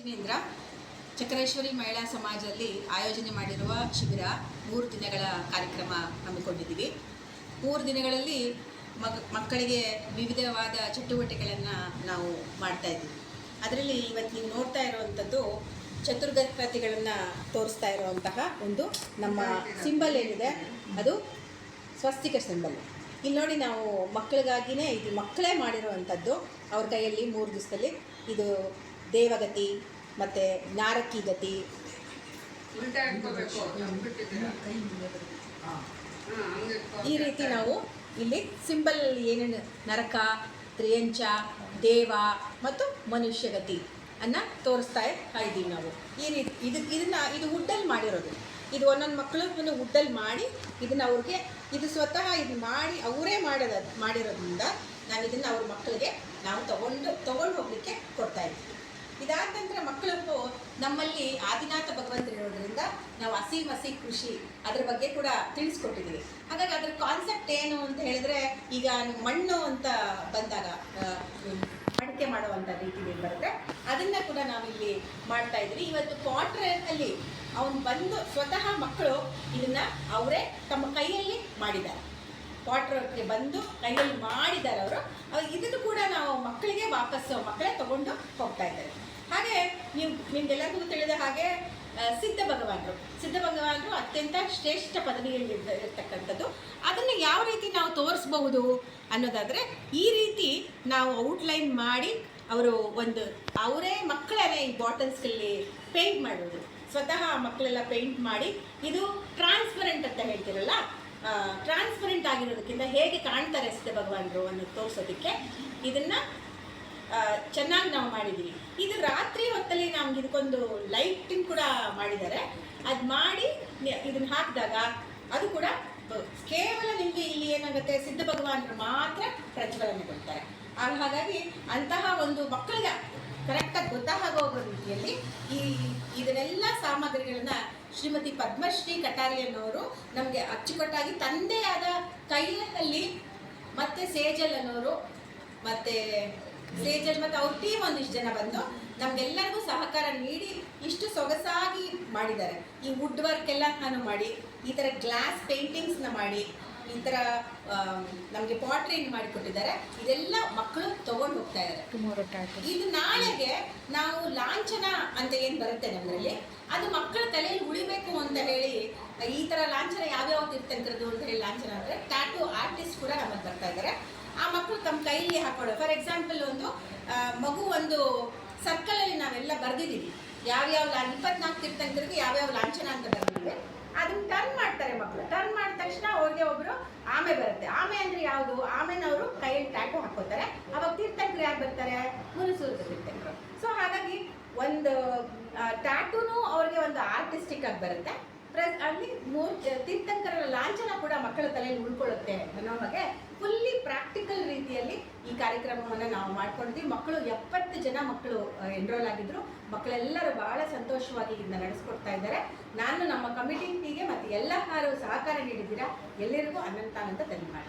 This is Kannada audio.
ಜಿನೇಂದ್ರ ಚಕ್ರೇಶ್ವರಿ ಮಹಿಳಾ ಸಮಾಜದಲ್ಲಿ ಆಯೋಜನೆ ಮಾಡಿರುವ ಶಿಬಿರ 3 ದಿನಗಳ ಕಾರ್ಯಕ್ರಮ ಹಮ್ಮಿಕೊಂಡಿದ್ದೀವಿ. 3 ದಿನಗಳಲ್ಲಿ ಮಕ್ಕಳಿಗೆ ವಿವಿಧವಾದ ಚಟುವಟಿಕೆಗಳನ್ನು ನಾವು ಮಾಡ್ತಾ ಇದ್ದೀವಿ. ಅದರಲ್ಲಿ ಇವತ್ತು ನೀವು ನೋಡ್ತಾ ಇರುವಂಥದ್ದು ಚತುರ್ಗತಿಗಳನ್ನು ತೋರಿಸ್ತಾ ಇರುವಂತಹ ಒಂದು ನಮ್ಮ ಸಿಂಬಲ್ ಏನಿದೆ ಅದು ಸ್ವಸ್ತಿಕ ಸಿಂಬಲ್. ಇಲ್ಲಿ ನೋಡಿ, ನಾವು ಮಕ್ಕಳಿಗಾಗಿಯೇ ಇದು ಮಕ್ಕಳೇ ಮಾಡಿರುವಂಥದ್ದು. ಅವ್ರ ಕೈಯಲ್ಲಿ 3 ದಿವಸದಲ್ಲಿ ಇದು ದೇವಗತಿ ಮತ್ತು ನಾರಕ್ಕಿ ಗತಿ, ಈ ರೀತಿ ನಾವು ಇಲ್ಲಿ ಸಿಂಬಲ್ ಏನೇನು ನರಕ, ತ್ರಿಯಂಚ, ದೇವ ಮತ್ತು ಮನುಷ್ಯಗತಿ ಅನ್ನು ತೋರಿಸ್ತಾ ಇದ್ದೀವಿ ನಾವು. ಈ ರೀತಿ ಇದು ವುಡ್ಡಲ್ಲಿ ಮಾಡಿರೋದು. ಇದು ಒಂದೊಂದು ಮಕ್ಕಳನ್ನು ವುಡ್ಡಲ್ಲಿ ಮಾಡಿ ಇದನ್ನು ಅವ್ರಿಗೆ ಇದು ಸ್ವತಃ ಇದು ಮಾಡಿ ಅವರೇ ಮಾಡಿರೋದ್ರಿಂದ ನಾವು ಇದನ್ನು ಅವ್ರ ಮಕ್ಕಳಿಗೆ ನಾವು ತಗೊಂಡು ಹೋಗಲಿಕ್ಕೆ ಕೊಡ್ತಾಯಿದ್ದೀವಿ. ಇದಾದ ನಂತರ ಮಕ್ಕಳು ನಮ್ಮಲ್ಲಿ ಆದಿನಾಥ ಭಗವಂತರಿರೋದ್ರಿಂದ ನಾವು ಹಸಿ ಕೃಷಿ ಅದ್ರ ಬಗ್ಗೆ ಕೂಡ ತಿಳಿಸ್ಕೊಟ್ಟಿದ್ದೀವಿ. ಹಾಗಾಗಿ ಅದ್ರ ಕಾನ್ಸೆಪ್ಟ್ ಏನು ಅಂತ ಹೇಳಿದ್ರೆ, ಈಗ ಮಣ್ಣು ಅಂತ ಬಂದಾಗ ಮಡಿಕೆ ಮಾಡುವಂಥ ರೀತಿಯಲ್ಲಿ ಬರುತ್ತೆ, ಅದನ್ನು ಕೂಡ ನಾವಿಲ್ಲಿ ಮಾಡ್ತಾ ಇದ್ದೀವಿ. ಇವತ್ತು ಪಾಟ್ರಲ್ಲಿ ಅವನು ಬಂದು ಸ್ವತಃ ಮಕ್ಕಳು ಇದನ್ನು ಅವರೇ ತಮ್ಮ ಕೈಯಲ್ಲಿ ಮಾಡಿದ್ದಾರೆ. ಪಾಟ್ರಿಗೆ ಬಂದು ಕೈಯಲ್ಲಿ ಮಾಡಿದ್ದಾರೆ ಅವರು. ಇದನ್ನು ಕೂಡ ನಾವು ಮಕ್ಕಳಿಗೆ ಮಕ್ಕಳೇ ತಗೊಂಡು ಹೋಗ್ತಾ ಇದ್ದಾರೆ. ಹಾಗೆ ನಿಮ್ಗೆಲ್ಲರಿಗೂ ತಿಳಿದ ಹಾಗೆ ಸಿದ್ಧ ಭಗವಾನರು ಅತ್ಯಂತ ಶ್ರೇಷ್ಠ ಪದವಿಯಲ್ಲಿ ಇರ್ತಕ್ಕಂಥದ್ದು. ಅದನ್ನು ಯಾವ ರೀತಿ ನಾವು ತೋರಿಸ್ಬಹುದು ಅನ್ನೋದಾದರೆ, ಈ ರೀತಿ ನಾವು ಔಟ್ಲೈನ್ ಮಾಡಿ ಅವರು ಅವರೇ ಮಕ್ಕಳೇ ಈ ಬಾಟಲ್ಸ್ಗಳಲ್ಲಿ ಪೇಂಟ್ ಮಾಡೋದು. ಸ್ವತಃ ಮಕ್ಕಳೆಲ್ಲ ಪೇಂಟ್ ಮಾಡಿ ಇದು ಟ್ರಾನ್ಸ್ಪರೆಂಟ್ ಅಂತ ಹೇಳ್ತಿರಲ್ಲ, ಟ್ರಾನ್ಸ್ಪರೆಂಟ್ ಆಗಿರೋದಕ್ಕಿಂತ ಹೇಗೆ ಕಾಣ್ತಾರೆ ಸಿದ್ಧ ಭಗವಾನರು ಅನ್ನೋದು ತೋರಿಸೋದಕ್ಕೆ ಇದನ್ನು ಚೆನ್ನಾಗಿ ನಾವು ಮಾಡಿದ್ದೀವಿ. ಇದು ರಾತ್ರಿ ಹೊತ್ತಲ್ಲಿ ನಮ್ಗೆ ಇದಕ್ಕೊಂದು ಲೈಟಿಂಗ್ ಕೂಡ ಮಾಡಿದ್ದಾರೆ. ಅದು ಮಾಡಿ ಇದನ್ನು ಹಾಕಿದಾಗ ಅದು ಕೂಡ ಕೇವಲ ನಿಮಗೆ ಇಲ್ಲಿ ಏನಾಗುತ್ತೆ, ಸಿದ್ಧ ಭಗವಾನರು ಮಾತ್ರ ಪ್ರಜ್ವಲನೆ ಕೊಡ್ತಾರೆ. ಹಾಗಾಗಿ ಅಂತಹ ಒಂದು ಮಕ್ಕಳಿಗೆ ಕರೆಕ್ಟಾಗಿ ಗೊತ್ತಾಗೋ ರೀತಿಯಲ್ಲಿ ಇದನ್ನೆಲ್ಲ ಸಾಮಗ್ರಿಗಳನ್ನು ಶ್ರೀಮತಿ ಪದ್ಮಶ್ರೀ ಕಟಾರಿಯನ್ನವರು ನಮಗೆ ಅಚ್ಚುಕಟ್ಟಾಗಿ ತಂದೆ ಆದ ಕೈಯಲ್ಲಿ ಮತ್ತು ಸೇಜಲ್ ಅನ್ನೋರು ಮತ್ತು ಅವ್ರ ಟೀಮ್ ಒಂದಿಷ್ಟು ಜನ ಬಂದು ನಮಗೆಲ್ಲರಿಗೂ ಸಹಕಾರ ನೀಡಿ ಇಷ್ಟು ಸೊಗಸಾಗಿ ಮಾಡಿದ್ದಾರೆ. ಈ ವುಡ್ ವರ್ಕ್ ಎಲ್ಲ ಮಾಡಿ, ಈ ಥರ ಗ್ಲಾಸ್ ಪೇಂಟಿಂಗ್ಸ್ನ ಮಾಡಿ, ಈ ಥರ ನಮಗೆ ಪಾಟ್ರಿನ ಮಾಡಿಕೊಟ್ಟಿದ್ದಾರೆ. ಇದೆಲ್ಲ ಮಕ್ಕಳು ತೊಗೊಂಡು ಹೋಗ್ತಾ ಇದ್ದಾರೆ. ಇದು ನಾಳೆಗೆ ನಾವು ಲಾಂಛನ ಅಂತ ಏನು ಬರುತ್ತೆ ನಮ್ಮಲ್ಲಿ, ಅದು ಮಕ್ಕಳ ತಲೆಯಲ್ಲಿ ಉಳಿಬೇಕು ಅಂತ ಹೇಳಿ ಈ ಥರ ಲಾಂಛನ ಯಾವ್ಯಾವ್ದು ಇರ್ತಕ್ಕಂಥದ್ದು ಅಂತ ಹೇಳಿ ಲಾಂಛನ ಅಂದರೆ ಟ್ಯಾಟೂ ಆರ್ಟಿಸ್ಟ್ ಕೂಡ ನಮಗೆ ಬರ್ತಾ ಇದ್ದಾರೆ. ಆ ಮಕ್ಕಳು ತಮ್ಮ ಕೈಯಲ್ಲಿ ಹಾಕೊಳ್ಳೋ, ಫಾರ್ ಎಕ್ಸಾಂಪಲ್ ಒಂದು ಸರ್ಕಲಲ್ಲಿ ನಾವೆಲ್ಲ ಬರೆದಿದ್ದೀವಿ ಯಾವ್ಯಾವ 24 ತೀರ್ಥಂಕರಿಗೆ ಯಾವ್ಯಾವ ಲಾಂಛನ ಅಂತ ಬರೆದಿದ್ದೀವಿ. ಅದನ್ನು ಟರ್ನ್ ಮಾಡ್ತಾರೆ ಮಕ್ಕಳು. ಟರ್ನ್ ಮಾಡಿದ ತಕ್ಷಣ ಅವ್ರಿಗೆ ಒಬ್ಬರು ಆಮೆ ಬರುತ್ತೆ. ಆಮೆ ಅಂದರೆ ಯಾವುದು? ಆಮೆನವರು ಕೈಯಲ್ಲಿ ಟ್ಯಾಟೂ ಹಾಕೋತಾರೆ. ಅವಾಗ ತೀರ್ಥಂಕರು ಯಾರು ಬರ್ತಾರೆ? ಮುನಿಸೂರ್ಗ ತೀರ್ಥಂಕರು. ಸೊ ಹಾಗಾಗಿ ಒಂದು ಟ್ಯಾಟೂನು ಅವ್ರಿಗೆ ಒಂದು ಆರ್ಟಿಸ್ಟಿಕ್ ಆಗಿ ಬರುತ್ತೆ. ಅಲ್ಲಿ ತೀರ್ಥಂಕರ ಲಾಂಛನ ಕೂಡ ಮಕ್ಕಳ ತಲೆಯಲ್ಲಿ ಉಳ್ಕೊಳ್ಳುತ್ತೆ ಅನ್ನೋ ಹಾಗೆ ಫುಲ್ಲಿ ಪ್ರಾಕ್ಟಿಕಲ್ ರೀತಿಯಲ್ಲಿ ಈ ಕಾರ್ಯಕ್ರಮವನ್ನು ನಾವು ಮಾಡ್ಕೊಂಡಿದ್ವಿ. ಮಕ್ಕಳು 70 ಜನ ಮಕ್ಕಳು ಎನ್ರೋಲ್ ಆಗಿದ್ರು. ಮಕ್ಕಳೆಲ್ಲರೂ ಬಹಳ ಸಂತೋಷವಾಗಿ ಇದನ್ನ ನಡೆಸ್ಕೊಡ್ತಾ ಇದ್ದಾರೆ. ನಾನು ನಮ್ಮ ಕಮಿಟಿಗೆ ಮತ್ತು ಎಲ್ಲರೂ ಸಹಕಾರ ನೀಡಿದ್ದೀರಾ, ಎಲ್ಲರಿಗೂ ಅನಂತ ಧನ್ಯವಾದ.